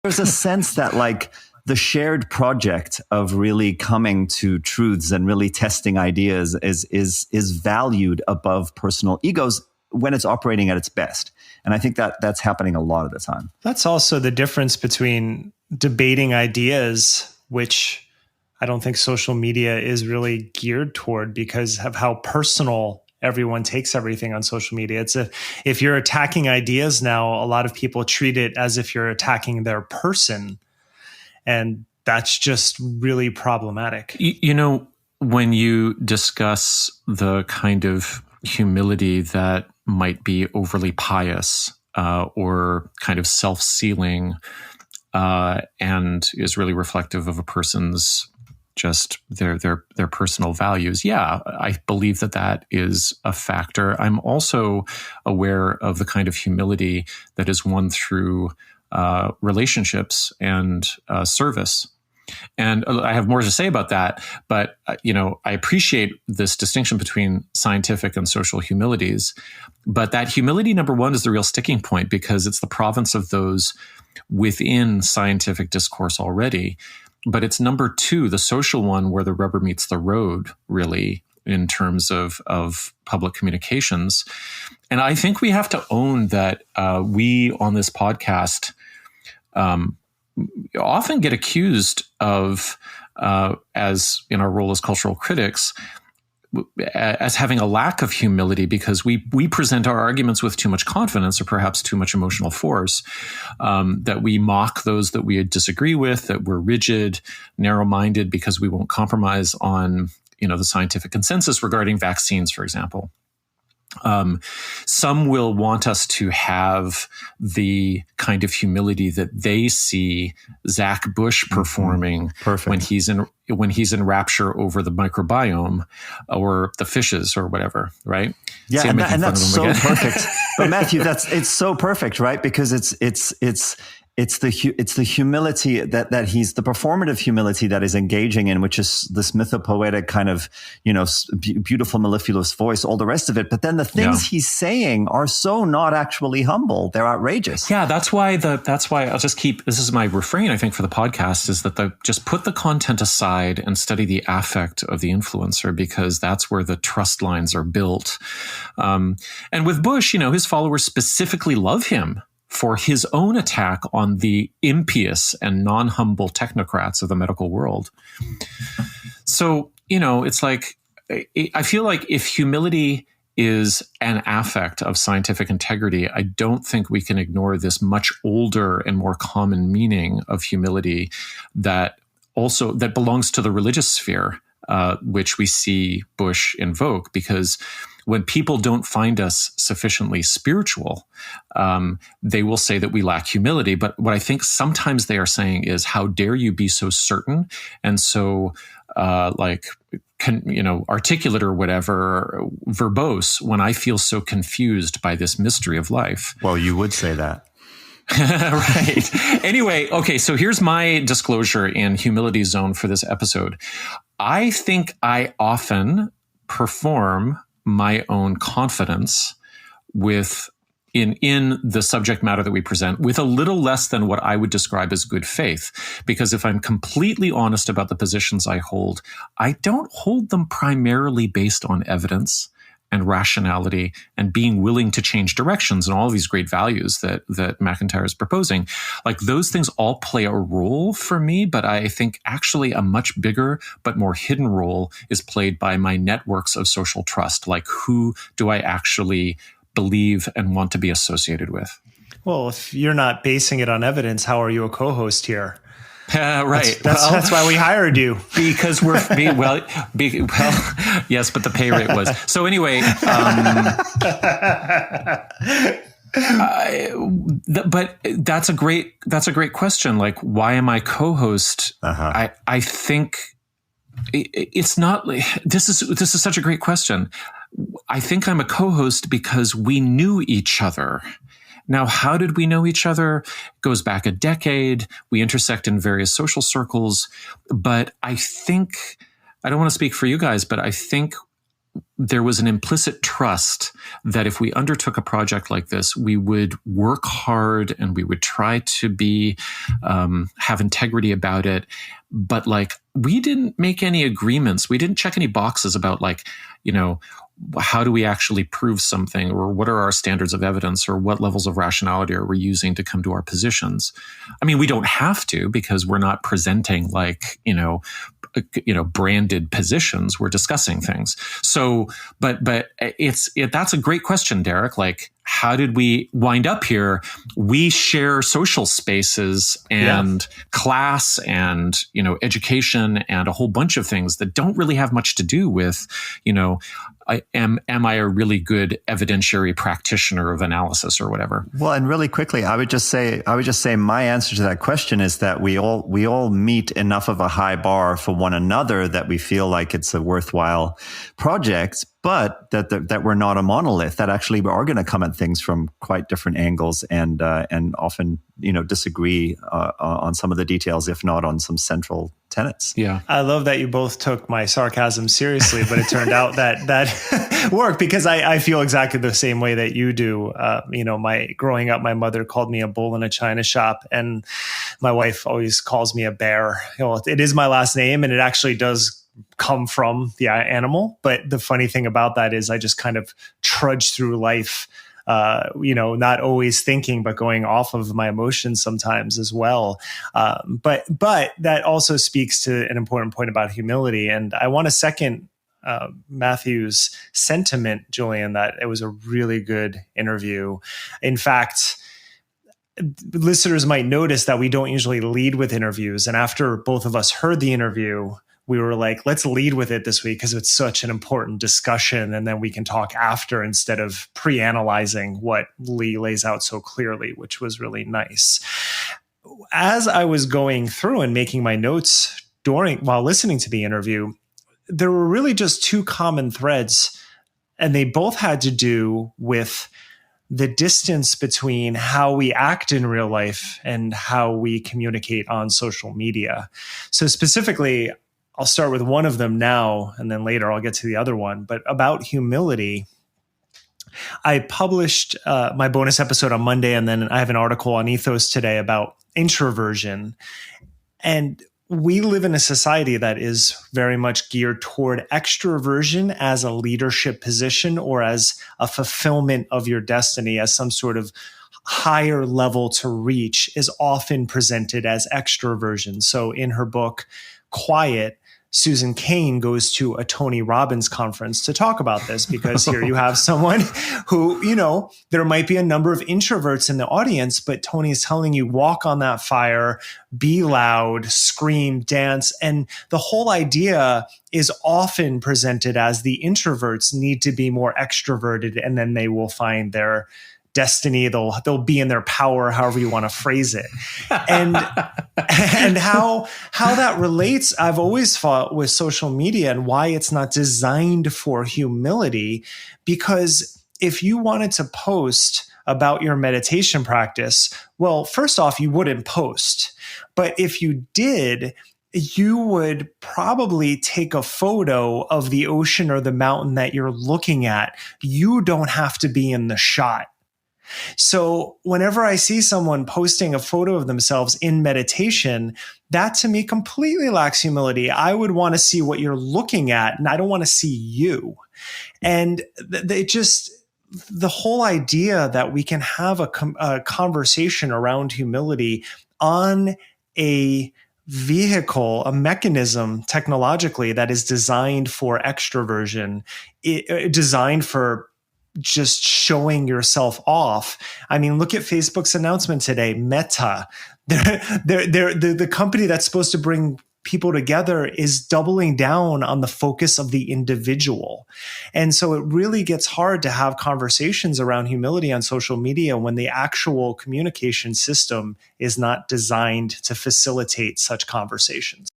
There's a sense that like the shared project of really coming to truths and really testing ideas is valued above personal egos when it's operating at its best. And I think that that's happening a lot of the time. That's also the difference between debating ideas, which I don't think social media is really geared toward because of how personal everyone takes everything on social media. If you're attacking ideas now, a lot of people treat it as if you're attacking their person. And that's just really problematic. You know, when you discuss the kind of humility that might be overly pious or kind of self-sealing and is really reflective of a person's just their personal values. Yeah, I believe that is a factor. I'm also aware of the kind of humility that is won through relationships and service. And I have more to say about that, but I appreciate this distinction between scientific and social humilities. But that humility, number one, is the real sticking point because it's the province of those within scientific discourse already. But it's number two, the social one, where the rubber meets the road, really, in terms of public communications. And I think we have to own that we on this podcast often get accused of, as in our role as cultural critics, as having a lack of humility because we present our arguments with too much confidence or perhaps too much emotional force, that we mock those that we disagree with, that we're rigid, narrow-minded because we won't compromise on, the scientific consensus regarding vaccines, for example. Some will want us to have the kind of humility that they see Zach Bush performing when he's in rapture over the microbiome or the fishes or whatever, right? Yeah, and that's so perfect. But Matthew, it's so perfect, right? Because it's the humility that he's the performative humility that is engaging in, which is this mythopoetic kind of, beautiful mellifluous voice, all the rest of it. But then the things he's saying are so not actually humble. They're outrageous. Yeah. That's why I'll just this is my refrain, I think, for the podcast is that just put the content aside and study the affect of the influencer, because that's where the trust lines are built. And with Bush, his followers specifically love him for his own attack on the impious and non-humble technocrats of the medical world. So, it's like, I feel like if humility is an affect of scientific integrity, I don't think we can ignore this much older and more common meaning of humility that belongs to the religious sphere, which we see Bush invoke, because when people don't find us sufficiently spiritual, they will say that we lack humility. But what I think sometimes they are saying is, how dare you be so certain and so articulate or whatever, verbose, when I feel so confused by this mystery of life. Well, you would say that. Right. Anyway, okay, so here's my disclosure in humility zone for this episode. I think I often perform my own confidence in the subject matter that we present with a little less than what I would describe as good faith. Because if I'm completely honest about the positions I hold, I don't hold them primarily based on evidence and rationality and being willing to change directions and all of these great values that McIntyre is proposing. Like, those things all play a role for me, but I think actually a much bigger but more hidden role is played by my networks of social trust. Like, who do I actually believe and want to be associated with? Well, if you're not basing it on evidence, how are you a co-host here? Right. That's why we hired you. Because yes, but the pay rate was. So anyway, but that's a great question. Like, why am I co-host? I think it's not. This is such a great question. I think I'm a co-host because we knew each other. Now, how did we know each other? It goes back a decade. We intersect in various social circles. But I think, I don't want to speak for you guys, but I think there was an implicit trust that if we undertook a project like this, we would work hard and we would try to be, have integrity about it. But like, we didn't make any agreements. We didn't check any boxes about like, how do we actually prove something, or what are our standards of evidence, or what levels of rationality are we using to come to our positions? I mean, we don't have to, because we're not presenting like, branded positions. We're discussing things. So, but that's a great question, Derek. Like, how did we wind up here? We share social spaces and class and, education and a whole bunch of things that don't really have much to do with, am I a really good evidentiary practitioner of analysis or whatever? Well, and really quickly, I would just say my answer to that question is that we all meet enough of a high bar for one another that we feel like it's a worthwhile project, but that we're not a monolith, that actually we are going to come at things from quite different angles and often, disagree on some of the details, if not on some central tenets. Yeah. I love that you both took my sarcasm seriously, but it turned out that worked, because I feel exactly the same way that you do. Growing up, my mother called me a bull in a china shop, and my wife always calls me a bear. It is my last name, and it actually does come from the animal. But the funny thing about that is I just kind of trudge through life, not always thinking, but going off of my emotions sometimes as well. But that also speaks to an important point about humility. And I want to second Matthew's sentiment, Julian, that it was a really good interview. In fact, listeners might notice that we don't usually lead with interviews. And after both of us heard the interview, we were like, let's lead with it this week because it's such an important discussion. And then we can talk after instead of pre-analyzing what Lee lays out so clearly, which was really nice. As I was going through and making my notes while listening to the interview, there were really just two common threads, and they both had to do with the distance between how we act in real life and how we communicate on social media. So specifically, I'll start with one of them now, and then later I'll get to the other one. But about humility, I published my bonus episode on Monday, and then I have an article on Ethos today about introversion. And we live in a society that is very much geared toward extroversion as a leadership position or as a fulfillment of your destiny, as some sort of higher level to reach, is often presented as extroversion. So in her book, Quiet, Susan Cain goes to a Tony Robbins conference to talk about this, because here you have someone who, there might be a number of introverts in the audience, but Tony is telling you, walk on that fire, be loud, scream, dance. And the whole idea is often presented as the introverts need to be more extroverted, and then they will find their destiny. They'll be in their power, however you want to phrase it. And how that relates, I've always thought, with social media and why it's not designed for humility. Because if you wanted to post about your meditation practice, well, first off, you wouldn't post. But if you did, you would probably take a photo of the ocean or the mountain that you're looking at. You don't have to be in the shot. So whenever I see someone posting a photo of themselves in meditation, that to me completely lacks humility. I would want to see what you're looking at, and I don't want to see you. And the whole idea that we can have a conversation around humility on a vehicle, a mechanism technologically that is designed for extroversion, designed for just showing yourself off. I mean, look at Facebook's announcement today, Meta. The company that's supposed to bring people together is doubling down on the focus of the individual. And so it really gets hard to have conversations around humility on social media when the actual communication system is not designed to facilitate such conversations.